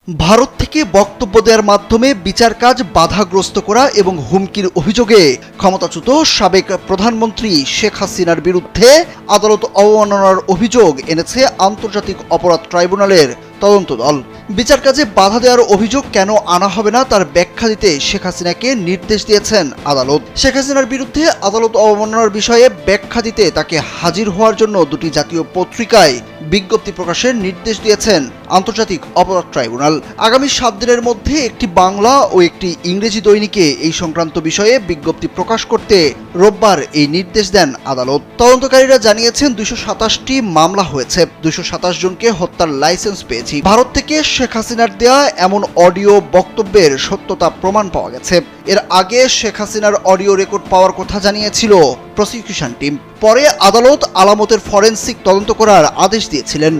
ভারত থেকে বক্তব্য দেওয়ার মাধ্যমে বিচার কাজ বাধাগ্রস্ত করা এবং হুমকির অভিযোগে ক্ষমতাচ্যুত সাবেক প্রধানমন্ত্রী শেখ হাসিনার বিরুদ্ধে আদালত অবমাননার অভিযোগ এনেছে আন্তর্জাতিক অপরাধ ট্রাইব্যুনালের তদন্ত দল। বিচার কাজে বাধা দেওয়ার অভিযোগ কেন আনা হবে না তার ব্যাখ্যা দিতে শেখ হাসিনাকে নির্দেশ দিয়েছেন আদালত। শেখ হাসিনার বিরুদ্ধে আদালত অবমাননার বিষয়ে ব্যাখ্যা দিতে তাকে হাজির হওয়ার জন্য দুটি জাতীয় পত্রিকায় বিজ্ঞপ্তি প্রকাশের নির্দেশ দিয়েছেন আন্তর্জাতিক অপরাধ ট্রাইব্যুনাল। আগামী 7 দিনের মধ্যে একটি বাংলা ও একটি ইংরেজি দৈনিকে এই সংক্রান্ত বিষয়ে বিজ্ঞপ্তি প্রকাশ করতে রোববার এই নির্দেশ দেন আদালত। তদন্তকারীরা জানিয়েছেন 227টি মামলা হয়েছে, 227 জনকে হত্যার লাইসেন্স পেয়েছে। ভারত থেকে শেখ হাসিনার দেয়া এমন অডিও বক্তব্যের সত্যতা প্রমাণ পাওয়া গেছে। এর আগে শেখ হাসিনার অডিও রেকর্ড পাওয়ার কথা জানিয়েছিল প্রসিকিউশন টিম। পরে আদালত আলামতের ফরেনসিক তদন্ত করার আদেশ দিয়েছিলেন।